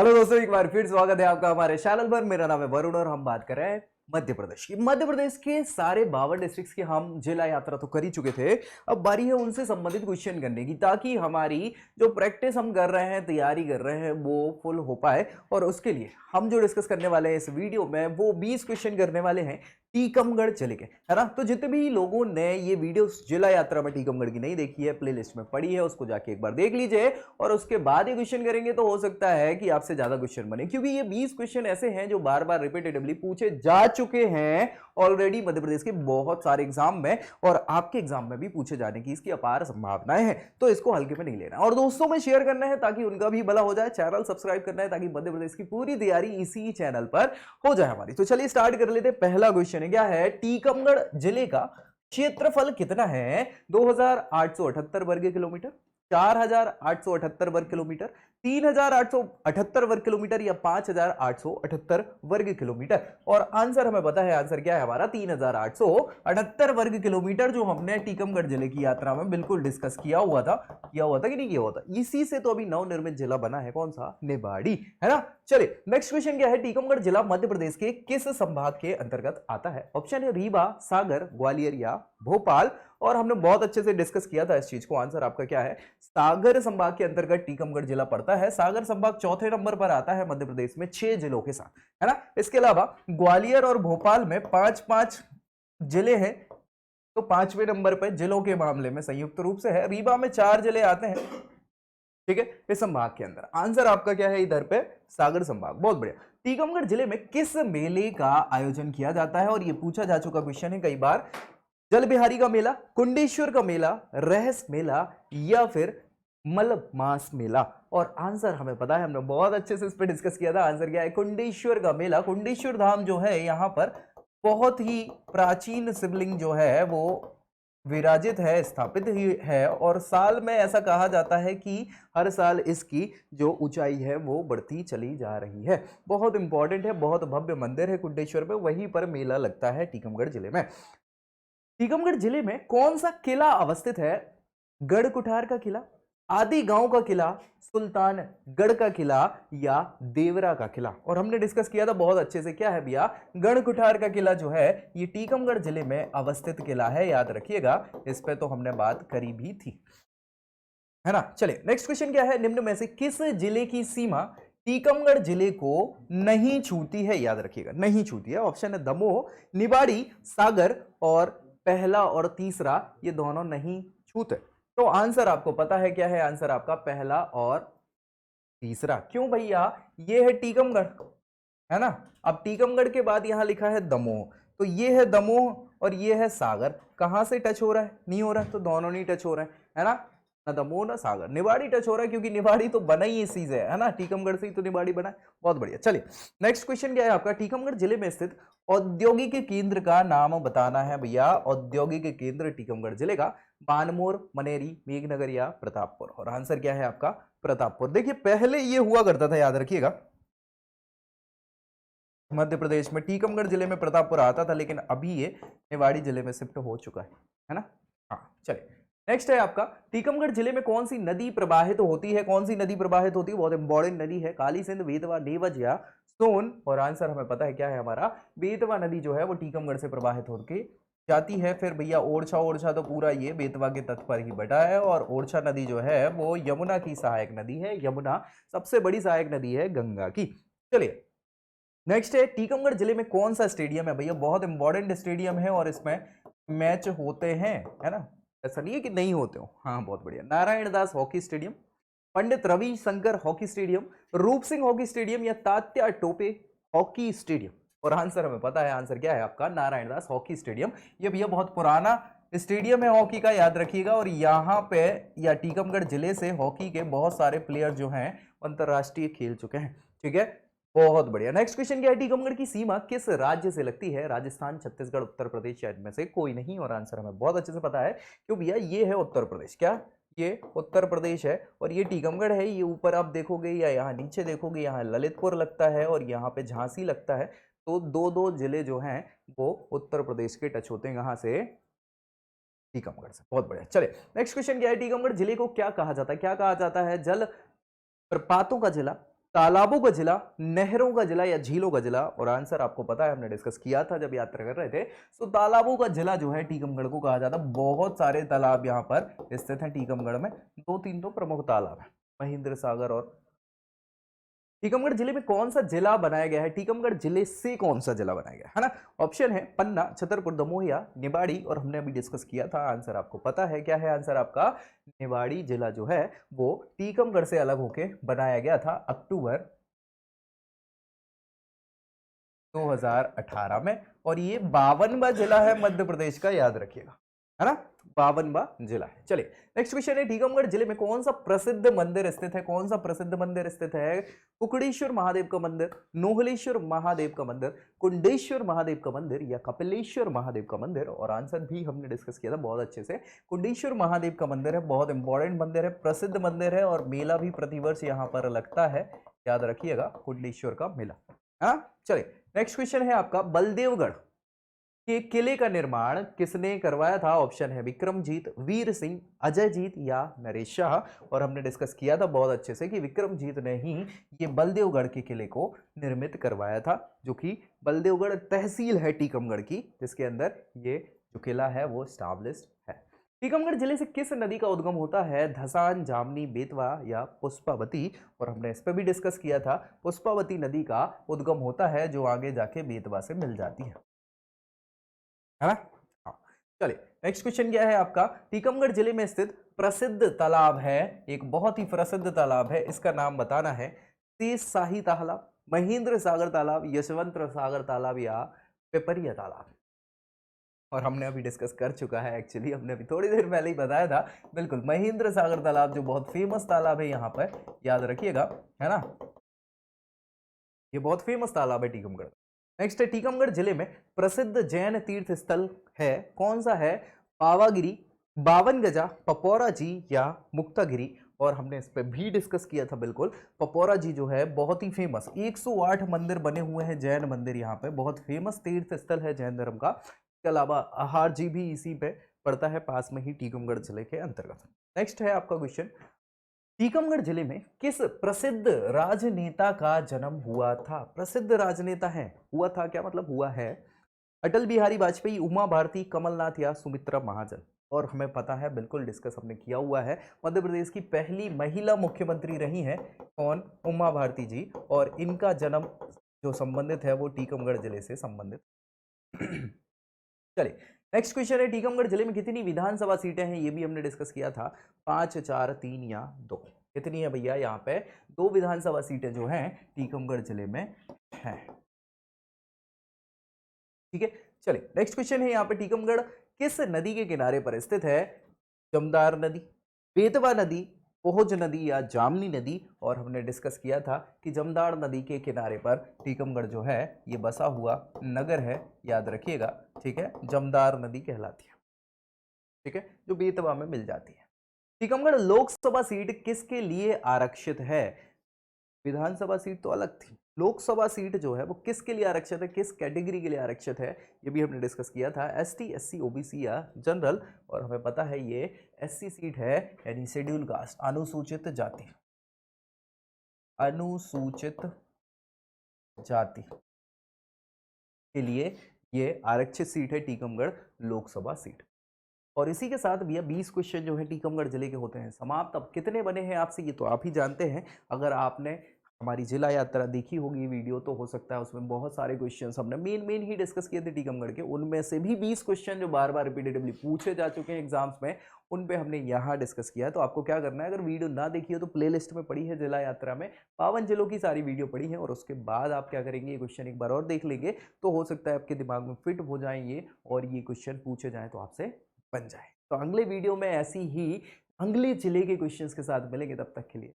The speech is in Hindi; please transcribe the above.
हेलो दोस्तों, एक बार फिर स्वागत है आपका हमारे चैनल पर। मेरा नाम है वरुण और हम बात कर रहे हैं मध्य प्रदेश की। मध्य प्रदेश के सारे 52 डिस्ट्रिक्ट्स की हम जिला यात्रा तो कर ही चुके थे। अब बारी है उनसे संबंधित क्वेश्चन करने की, ताकि हमारी जो प्रैक्टिस हम कर रहे हैं, तैयारी कर रहे हैं, वो फुल हो पाए। और उसके लिए हम जो डिस्कस करने वाले हैं इस वीडियो में, वो 20 क्वेश्चन करने वाले हैं टीकमगढ़ जिले के, है ना। तो जितने भी लोगों ने ये वीडियो जिला यात्रा में टीकमगढ़ की नहीं देखी है, प्लेलिस्ट में पड़ी है, उसको जाके एक बार देख लीजिए और उसके बाद ये क्वेश्चन करेंगे तो हो सकता है कि आपसे ज्यादा क्वेश्चन बने, क्योंकि ये 20 क्वेश्चन ऐसे हैं जो बार बार रिपीटेटिवली पूछे जा चुके हैं ऑलरेडी मध्य प्रदेश के बहुत सारे एग्जाम में, और आपके एग्जाम में भी पूछे जाने की इसकी अपार संभावनाएं हैं। तो इसको हल्के में नहीं लेना और दोस्तों में शेयर करना है ताकि उनका भी भला हो जाए। चैनल सब्सक्राइब करना है ताकि मध्य प्रदेश की पूरी तैयारी इसी चैनल पर हो जाए हमारी। तो चलिए स्टार्ट कर लेते हैं। पहला क्वेश्चन है, क्या है, टीकमगढ़ जिले का क्षेत्रफल कितना है? 2878 वर्ग किलोमीटर, 4878 वर्ग किलोमीटर, 3878 वर्ग किलोमीटर या 5878 वर्ग किलोमीटर। और आंसर हमें पता है, आंसर क्या है हमारा 3878 वर्ग किलोमीटर, जो हमने टीकमगढ़ जिले की यात्रा में बिल्कुल डिस्कस किया हुआ था कि नहीं किया हुआ था। इसी से तो अभी नवनिर्मित जिला बना है, कौन सा? निवाड़ी, है ना। चलिए नेक्स्ट क्वेश्चन क्या है, टीकमगढ़ जिला मध्य प्रदेश के किस संभाग के अंतर्गत आता है? ऑप्शन है रीवा, सागर, ग्वालियर या भोपाल। और हमने बहुत अच्छे से डिस्कस किया था इस चीज को। आंसर आपका क्या है? सागर संभाग के अंतर्गत टीकमगढ़ जिला पड़ता है। सागर संभाग चौथे नंबर पर आता है मध्य प्रदेश में 6 जिलों के साथ, है ना। इसके अलावा ग्वालियर और भोपाल में 5-5 जिले हैं, तो 5वें नंबर पर जिलों के मामले में संयुक्त रूप से है। रीवा में 4 जिले आते हैं, ठीक है, इस संभाग के अंदर। आंसर आपका क्या है इधर पे? सागर संभाग। बहुत बढ़िया। टीकमगढ़ जिले में किस मेले का आयोजन किया जाता है? और ये पूछा जा चुका क्वेश्चन है कई बार। जल बिहारी का मेला, कुंडेश्वर का मेला, रहस मेला या फिर मलमास मेला। और आंसर हमें पता है, हमने बहुत अच्छे से इस पर डिस्कस किया था। आंसर क्या है? कुंडेश्वर का मेला। कुंडेश्वर धाम जो है यहाँ पर बहुत ही प्राचीन शिवलिंग जो है वो विराजित है, स्थापित ही है। और साल में ऐसा कहा जाता है कि हर साल इसकी जो ऊंचाई है वो बढ़ती चली जा रही है। बहुत इंपॉर्टेंट है, बहुत भव्य मंदिर है कुंडेश्वर में, वहीं पर मेला लगता है टीकमगढ़ जिले में। टीकमगढ़ जिले में कौन सा किला अवस्थित है? गढ़ कुठार का किला, आदि गांव का किला, सुल्तानगढ़ का किला या देवरा का किला। और हमने डिस्कस किया था बहुत अच्छे से, क्या है भैया? गढ़ कुठार का किला जो है ये टीकमगढ़ जिले में अवस्थित किला है, याद रखिएगा। इस पे तो हमने बात करी भी थी, है ना। चलिए नेक्स्ट क्वेश्चन क्या है, निम्न में से किस जिले की सीमा टीकमगढ़ जिले को नहीं छूती है? याद रखिएगा, नहीं छूती है। ऑप्शन है दमोह, निवाड़ी, सागर, और पहला और तीसरा ये दोनों नहीं छूते। तो आंसर आपको पता है क्या है? आंसर आपका पहला और तीसरा। क्यों भैया? ये है टीकमगढ़, है ना। अब टीकमगढ़ के बाद यहां लिखा है दमोह, तो ये है दमोह और ये है सागर। कहां से टच हो रहा है? नहीं हो रहा है, तो दोनों नहीं टच हो रहे हैं, है ना। ना दमोह ना सागर। निवाड़ी टच हो रहा है क्योंकि निवाड़ी तो बना ही इसी से, है ना, टीकमगढ़ से ही तो निवाड़ी बना है। बहुत बढ़िया। चलिए नेक्स्ट क्वेश्चन क्या है आपका, टीकमगढ़ जिले में स्थित औद्योगिक केंद्र का नाम बताना है भैया। औद्योगिक केंद्र टीकमगढ़ जिले का बानमोर, मनेरी, मेघनगर या प्रतापपुर। और आंसर क्या है आपका? प्रतापपुर। देखिए पहले ये हुआ करता था, याद रखिएगा, मध्य प्रदेश में टीकमगढ़ जिले में प्रतापपुर आता था, लेकिन अभी ये निवाड़ी जिले में शिफ्ट हो चुका है ना। हाँ चलिए नेक्स्ट है आपका, टीकमगढ़ जिले में कौन सी नदी प्रवाहित होती है? कौन सी नदी प्रवाहित होती है? बहुत इंपॉर्टेंट नदी है। काली सिंध, बेतवा, नीवज या सोन। और आंसर हमें पता है क्या है हमारा? बेतवा नदी जो है वो टीकमगढ़ से प्रवाहित होकर जाती है। फिर भैया ओरछा, ओरछा तो पूरा ये बेतवा के तट पर ही बटा है। और ओरछा नदी जो है वो यमुना की सहायक नदी है। यमुना सबसे बड़ी सहायक नदी है गंगा की। चलिए नेक्स्ट है, टीकमगढ़ जिले में कौन सा स्टेडियम है? भैया बहुत इंपॉर्टेंट स्टेडियम है और इसमें मैच होते हैं, है ना। ऐसा नहीं है कि नहीं होते हो। हाँ बहुत बढ़िया। नारायण दास हॉकी स्टेडियम, पंडित रवि शंकर हॉकी स्टेडियम, रूप सिंह हॉकी स्टेडियम या तात्या टोपे हॉकी स्टेडियम। और आंसर हमें पता है, आंसर क्या है आपका? Narayan Das hockey stadium. ये भैया बहुत पुराना स्टेडियम है हॉकी का, याद रखिएगा। और यहाँ पे या टीकमगढ़ जिले से हॉकी के बहुत सारे प्लेयर जो हैं अंतरराष्ट्रीय खेल चुके हैं, ठीक है। बहुत बढ़िया। नेक्स्ट क्वेश्चन क्या है, टीकमगढ़ की सीमा किस राज्य से लगती है? राजस्थान, छत्तीसगढ़, उत्तर प्रदेश या इनमें से कोई नहीं। और आंसर हमें बहुत अच्छे से पता है, क्यों भैया? ये है उत्तर प्रदेश। क्या? ये उत्तर प्रदेश है और ये टीकमगढ़ है। ये ऊपर आप देखोगे या यहाँ नीचे देखोगे, यहाँ ललितपुर लगता है और यहाँ पे झांसी लगता है। तो दो दो जिले जो हैं वो उत्तर प्रदेश के टच होते हैं, यहाँ से? टीकमगढ़ से। बहुत बढ़िया। चलिए नेक्स्ट क्वेश्चन क्या है, टीकमगढ़ जिले को क्या कहा जाता है? क्या कहा जाता है? जल प्रपातों का जिला, तालाबों का जिला, नहरों का जिला या झीलों का जिला? और आंसर आपको पता है, हमने डिस्कस किया था जब यात्रा कर रहे थे। सो तालाबों का जिला जो है टीकमगढ़ को कहा जाता है। बहुत सारे तालाब यहाँ पर स्थित हैं टीकमगढ़ में। दो तीन तो प्रमुख तालाब है, महेंद्र सागर और टीकमगढ़ जिले में कौन सा जिला बनाया गया है? टीकमगढ़ जिले से कौन सा जिला बनाया गया है ना? ऑप्शन है पन्ना, छतरपुर, दमोहिया, निवाड़ी, और हमने अभी डिस्कस किया था। आंसर आपको पता है, क्या है आंसर आपका? निवाड़ी जिला जो है वो टीकमगढ़ से अलग होके बनाया गया था अक्टूबर 2018 में। और ये 52वां जिला है मध्य प्रदेश का, याद रखिएगा, है ना? 52वां जिला है। चलिए नेक्स्ट क्वेश्चन है, टीकमगढ़ जिले में कौन सा प्रसिद्ध मंदिर स्थित है? कौन सा प्रसिद्ध मंदिर स्थित है? कुकड़ेश्वर महादेव का मंदिर, नोहलेश्वर महादेव का मंदिर, कुंडेश्वर महादेव का मंदिर, या कपिलेश्वर महादेव का मंदिर? और आंसर भी हमने डिस्कस किया था बहुत अच्छे से। कुंडेश्वर महादेव का मंदिर है, बहुत इंपॉर्टेंट मंदिर है, प्रसिद्ध मंदिर है, और मेला भी प्रतिवर्ष यहाँ पर लगता है, याद रखिएगा, कुंडेश्वर का मेला। हाँ चलिए नेक्स्ट क्वेश्चन है आपका, बलदेवगढ़ के किले का निर्माण किसने करवाया था? ऑप्शन है विक्रमजीत, वीर सिंह, अजयजीत, या नरेश शाह। और हमने डिस्कस किया था बहुत अच्छे से कि विक्रमजीत ने ही ये बलदेवगढ़ के किले को निर्मित करवाया था, जो कि बलदेवगढ़ तहसील है टीकमगढ़ की, जिसके अंदर ये जो किला है वो स्टैब्लिश्ड है। टीकमगढ़ जिले से किस नदी का उद्गम होता है? धसान, जामनी, बेतवा, या पुष्पावती? और हमने इस पर भी डिस्कस किया था। पुष्पावती नदी का उद्गम होता है, जो आगे जाके बेतवा से मिल जाती है ना? हाँ चलिए नेक्स्ट क्वेश्चन क्या है आपका, टीकमगढ़ जिले में स्थित प्रसिद्ध तालाब है, एक बहुत ही प्रसिद्ध तालाब है, इसका नाम बताना है। शेष शाही तालाब, महेंद्र सागर तालाब, यशवंत सागर तालाब, या पिपरिया तालाब? और हमने अभी डिस्कस कर चुका है, एक्चुअली हमने अभी थोड़ी देर पहले ही बताया था। बिल्कुल महेंद्र सागर तालाब जो बहुत फेमस तालाब है यहाँ पर, याद रखिएगा, है ना? ये बहुत फेमस तालाब है टीकमगढ़। नेक्स्ट है, टीकमगढ़ जिले में प्रसिद्ध जैन तीर्थ स्थल है, कौन सा है? पावागिरी, बावन गजा, पपौरा जी, या मुक्तागिरी? और हमने इस पे भी डिस्कस किया था। बिल्कुल पपौरा जी जो है बहुत ही फेमस, 108 मंदिर बने हुए हैं जैन मंदिर यहाँ पे, बहुत फेमस तीर्थ स्थल है जैन धर्म का। इसके अलावा आहार जी भी इसी पे पड़ता है, पास में ही टीकमगढ़ जिले के अंतर्गत। नेक्स्ट है आपका क्वेश्चन, टीकमगढ़ जिले में किस प्रसिद्ध राजनेता का जन्म हुआ था? प्रसिद्ध राजनेता है, हुआ था क्या मतलब हुआ है? अटल बिहारी वाजपेयी, उमा भारती, कमलनाथ, या सुमित्रा महाजन? और हमें पता है, बिल्कुल डिस्कस हमने किया हुआ है, मध्य प्रदेश की पहली महिला मुख्यमंत्री रही हैं, कौन? उमा भारती जी। और इनका जन्म जो संबंधित है वो टीकमगढ़ जिले से संबंधित। चलिए नेक्स्ट क्वेश्चन है, टीकमगढ़ जिले में कितनी विधानसभा सीटें हैं? ये भी हमने डिस्कस किया था, 5, 4, 3, या 2? कितनी है भैया? यहाँ पे 2 विधानसभा सीटें जो हैं टीकमगढ़ जिले में हैं। ठीक है चलिए नेक्स्ट क्वेश्चन है यहाँ पे, टीकमगढ़ किस नदी के किनारे पर स्थित है? जमदार नदी, बेतवा नदी, पोहज नदी, या जामनी नदी? और हमने डिस्कस किया था कि जमदार नदी के किनारे पर टीकमगढ़ जो है ये बसा हुआ नगर है, याद रखिएगा। ठीक है, जमदार नदी कहलाती है, ठीक है, जो बेतवा में मिल जाती है। टीकमगढ़ लोकसभा सीट किसके लिए आरक्षित है? विधानसभा सीट तो अलग थी, लोकसभा सीट जो है वो किसके लिए आरक्षित है, किस कैटेगरी के लिए आरक्षित है? ये भी हमने डिस्कस किया था, एसटी, एससी, ओबीसी, या जनरल? और हमें पता है ये एससी सीट है, यानी शेड्यूल कास्ट, अनुसूचित जाति, अनुसूचित जाति के लिए ये आरक्षित सीट है टीकमगढ़ लोकसभा सीट। और इसी के साथ भैया 20 क्वेश्चन जो है टीकमगढ़ जिले के होते हैं समाप्त। अब कितने बने हैं आपसे ये तो आप ही जानते हैं। अगर आपने हमारी जिला यात्रा देखी होगी वीडियो तो हो सकता है उसमें बहुत सारे क्वेश्चंस हमने मेन ही डिस्कस किए थे टीकमगढ़ के, उनमें से भी 20 क्वेश्चन जो बार बार रिपीटेटिवली पूछे जा चुके हैं एग्जाम्स में, उन पे हमने यहाँ डिस्कस किया है। तो आपको क्या करना है, अगर वीडियो ना देखी हो तो प्लेलिस्ट में पड़ी है जिला यात्रा में, 52 जिलों की सारी वीडियो पड़ी है, और उसके बाद आप क्या करेंगे, ये क्वेश्चन एक बार और देख लेंगे तो हो सकता है आपके दिमाग में फिट हो जाएंगे और ये क्वेश्चन पूछे जाए तो आपसे बन जाए। तो अगले वीडियो में ऐसी ही अगले जिले के क्वेश्चंस के साथ मिलेंगे, तब तक के लिए